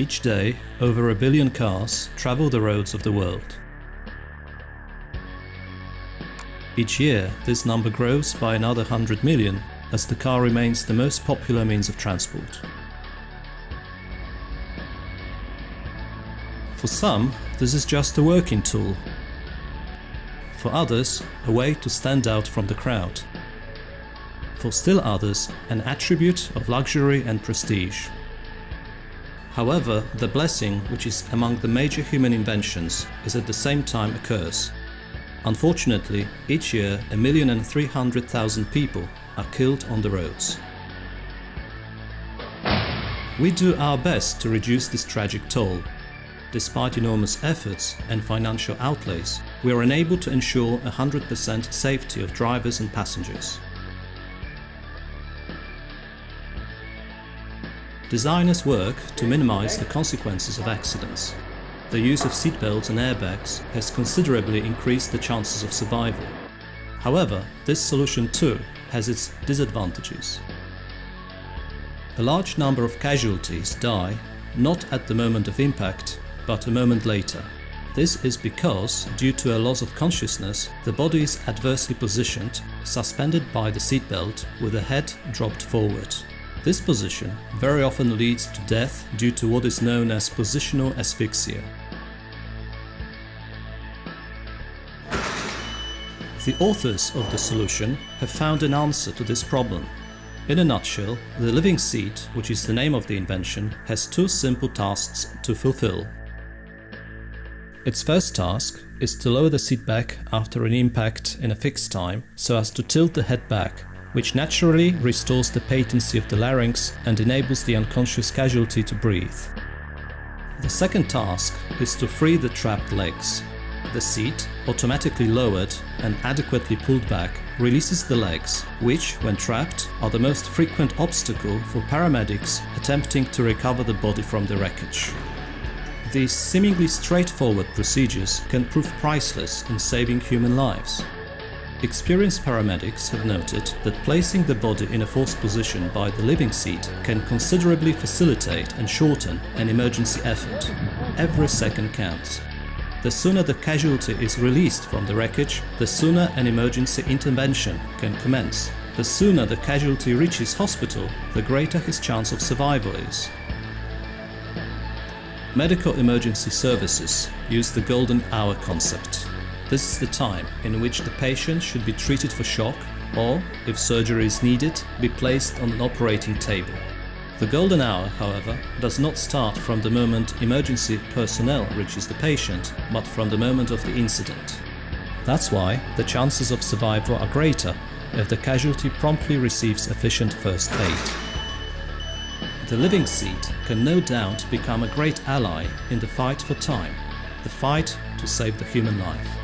Each day, over 1 billion cars travel the roads of the world. Each year, this number grows by another 100 million, as the car remains the most popular means of transport. For some, this is just a working tool. For others, a way to stand out from the crowd. For still others, an attribute of luxury and prestige. However, the blessing, which is among the major human inventions, is at the same time a curse. Unfortunately, each year 1,300,000 people are killed on the roads. We do our best to reduce this tragic toll. Despite enormous efforts and financial outlays, we are unable to ensure 100% safety of drivers and passengers. Designers work to minimize the consequences of accidents. The use of seatbelts and airbags has considerably increased the chances of survival. However, this solution too has its disadvantages. A large number of casualties die not at the moment of impact, but a moment later. This is because, due to a loss of consciousness, the body is adversely positioned, suspended by the seatbelt with the head dropped forward. This position very often leads to death due to what is known as positional asphyxia. The authors of the solution have found an answer to this problem. In a nutshell, the living seat, which is the name of the invention, has two simple tasks to fulfill. Its first task is to lower the seat back after an impact in a fixed time so as to tilt the head back, which naturally restores the patency of the larynx and enables the unconscious casualty to breathe. The second task is to free the trapped legs. The seat, automatically lowered and adequately pulled back, releases the legs, which, when trapped, are the most frequent obstacle for paramedics attempting to recover the body from the wreckage. These seemingly straightforward procedures can prove priceless in saving human lives. Experienced paramedics have noted that placing the body in a forced position by the living seat can considerably facilitate and shorten an emergency effort. Every second counts. The sooner the casualty is released from the wreckage, the sooner an emergency intervention can commence. The sooner the casualty reaches hospital, the greater his chance of survival is. Medical emergency services use the golden hour concept. This is the time in which the patient should be treated for shock or, if surgery is needed, be placed on an operating table. The golden hour, however, does not start from the moment emergency personnel reaches the patient, but from the moment of the incident. That's why the chances of survival are greater if the casualty promptly receives efficient first aid. The living seat can no doubt become a great ally in the fight for time, the fight to save the human life.